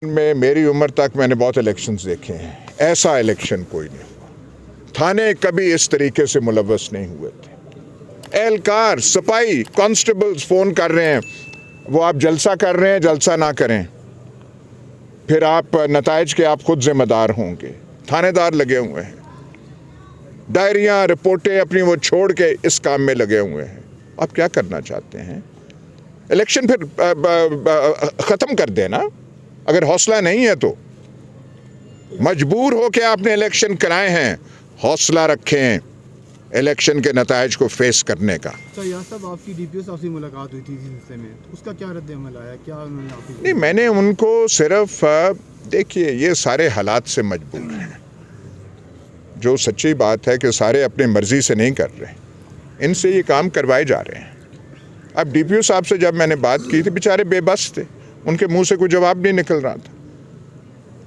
में मेरी उम्र तक मैंने बहुत इलेक्शंस देखे हैं, ऐसा इलेक्शन कोई नहीं हुआ। थाने कभी इस तरीके से मुलव्वस नहीं हुए थे। एहलकार, सिपाही, कांस्टेबल्स फ़ोन कर रहे हैं, वो आप जलसा कर रहे हैं, जलसा ना करें, फिर आप नताइज के आप खुद जिम्मेदार होंगे। थानेदार लगे हुए हैं, डायरियाँ रिपोर्टें अपनी वो छोड़ के इस काम में लगे हुए हैं। आप क्या करना चाहते हैं? इलेक्शन फिर ख़त्म कर देना। अगर हौसला नहीं है तो मजबूर हो के आपने इलेक्शन कराए हैं, हौसला रखें इलेक्शन के नताइज को फेस करने का। तो यार साहब, आपकी डीपीओ साहब से मुलाकात हुई थी इस सिलसिले में, तो उसका क्या रद्द-ए-अमल आया? क्या उन्होंने आपको? नहीं, मैंने उनको सिर्फ देखिए, ये सारे हालात से मजबूर हैं। जो सच्ची बात है कि सारे अपनी मर्जी से नहीं कर रहे, इनसे ये काम करवाए जा रहे हैं। अब डीपीओ साहब से जब मैंने बात की थी, बेचारे बेबस थे, उनके मुंह से कोई जवाब नहीं निकल रहा था।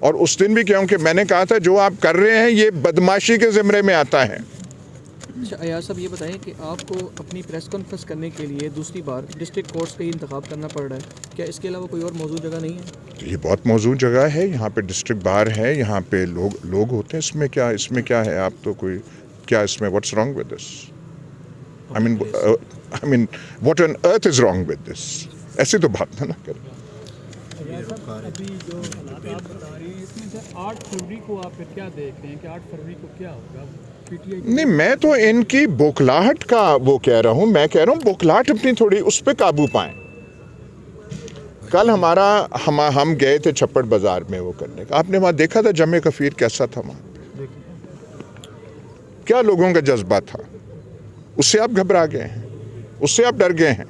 और उस दिन भी क्योंकि मैंने कहा था जो आप कर रहे हैं ये बदमाशी के ज़िम्मे में आता है। अच्छा अयाज साहब, ये बताएं कि आपको अपनी प्रेस कॉन्फ्रेंस करने के लिए दूसरी बार डिस्ट्रिक्ट कोर्ट्स का ही इंतखाब करना पड़ रहा है, क्या इसके अलावा कोई और मौजूद जगह नहीं है? ये बहुत मौजूद जगह है, यहाँ पे डिस्ट्रिक्ट बार है, यहाँ पे लोग होते हैं। इसमें क्या है? आप तो कोई क्या इसमें what's wrong with this? I mean what on earth is wrong with this? ऐसी तो बात ना करें। अभी जो हालात आप बता रहे हैं, इसमें से 8 फरवरी को आप फिर क्या देख रहे हैं कि 8 फरवरी को क्या होगा? पीटीआई नहीं, मैं तो इनकी बौखलाहट का वो कह रहा हूँ। मैं कह रहा हूँ बौखलाहट अपनी थोड़ी उस पर काबू पाएं। कल हम गए थे छप्पड़ बाजार में वो करने का, आपने वहाँ देखा था जमे कफीर कैसा था वहाँ पे? क्या लोगों का जज्बा था? उससे आप घबरा गए हैं, उससे आप डर गए हैं।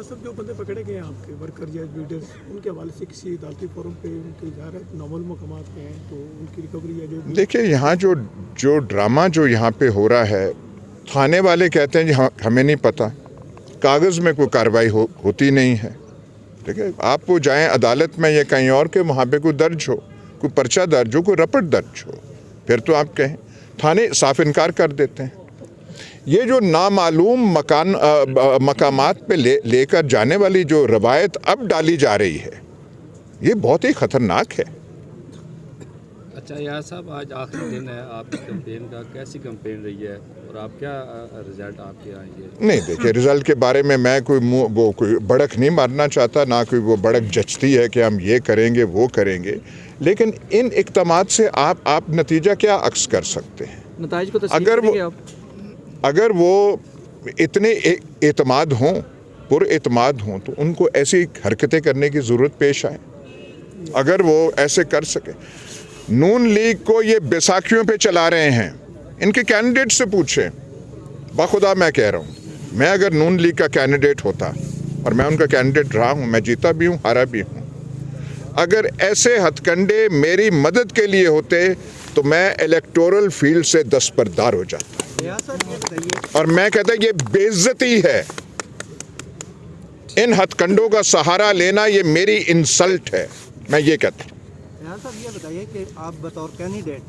सब जो बंदे पकड़े गए हैं आपके वर्कर या लीडर्स, उनके हवाले से किसी अदालती फोरम पे उनके जा रहे हैं, नॉर्मल मकामात पे हैं, तो उनकी रिकवरी या जो देखिए, यहाँ जो ड्रामा जो यहाँ पे हो रहा है, थाने वाले कहते हैं जी हमें नहीं पता, कागज़ में कोई कार्रवाई होती नहीं है। ठीक है, आप वो जाएं अदालत में या कहीं और के वहाँ पे कोई दर्ज हो, कोई पर्चा दर्ज हो, कोई रपट दर्ज हो, फिर तो आप कहें। थाने साफ इनकार कर देते हैं। ये जो नामालूम मकामात पे लेकर जाने वाली जो रवायत अब डाली जा रही है, ये बहुत ही ख़तरनाक है। अच्छा यार साहब, आज आखिरी दिन है आपकी कैंपेन का, कैसी कैंपेन रही है और आप क्या रिजल्ट आपके आएंगे? नहीं, देखिए, रिज़ल्ट के बारे में मैं कोई बड़क नहीं मारना चाहता, ना कोई वो बड़क जचती है कि हम ये करेंगे वो करेंगे, लेकिन इन इक़दामात से आप नतीजा क्या अक्स कर सकते हैं? नताइज को तस्लीम करेंगे आप? अगर वो इतने एतमाद हों, पुरएतमाद हों, तो उनको ऐसी हरकतें करने की ज़रूरत पेश आए। अगर वो ऐसे कर सके, नून लीग को ये बैसाखियों पे चला रहे हैं, इनके कैंडिडेट से पूछें। बाखुदा मैं कह रहा हूँ, मैं अगर नून लीग का कैंडिडेट होता, और मैं उनका कैंडिडेट रहा हूँ, मैं जीता भी हूँ, हारा भी हूँ, अगर ऐसे हथकंडे मेरी मदद के लिए होते तो मैं इलेक्टोरल फील्ड से दस्तबरदार हो जाता। और मैं कहता ये बेइज्जती है, इन हथकंडों का सहारा लेना ये मेरी इंसल्ट है, मैं ये कहता हूँ। यार साहब, ये बताइए कि आप बतौर कैंडिडेट,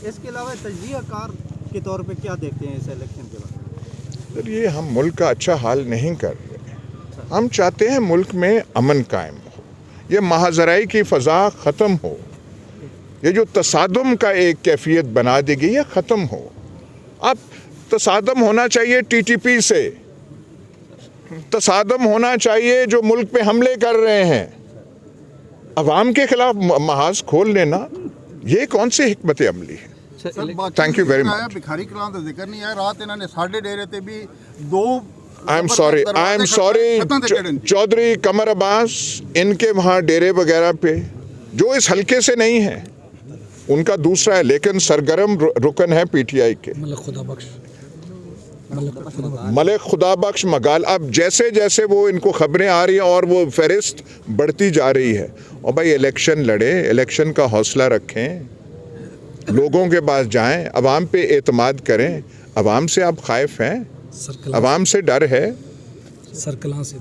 इसके अलावा तजज़ियाकार के तौर पे क्या देखते हैं इस इलेक्शन के बाद? ये हम मुल्क का अच्छा हाल नहीं कर रहे। हम चाहते हैं मुल्क में अमन कायम हो, ये महाजराई की फ़ज़ा ख़त्म हो, ये जो तसादुम का एक कैफियत बना दी गई है ख़त्म हो। अब तसादम होना चाहिए टीटीपी से, तसादम होना चाहिए जो मुल्क पे हमले कर रहे हैं, अवाम के खिलाफ महाज खोल लेना, ये कौन सी हिकमत अमली है? Thank you very much. भिखारी कलाम का जिक्र नहीं है, रात इन्होंने साढ़े डेरे ते भी दो आई एम सॉरी चौधरी कमर अब्बास, इनके वहाँ डेरे वगैरह पे जो इस हल्के से नहीं है, उनका दूसरा है, लेकिन सरगर्म रुकन है पीटीआई के मलिक खुदा बख्श मगाल। अब जैसे जैसे वो इनको खबरें आ रही हैं और वो फहरिस्त बढ़ती जा रही है, और भाई इलेक्शन लड़े, इलेक्शन का हौसला रखें, लोगों के पास जाएं, अवाम पे एतमाद करें। अवाम से आप खाइफ हैं, अवाम से डर है। सरकला से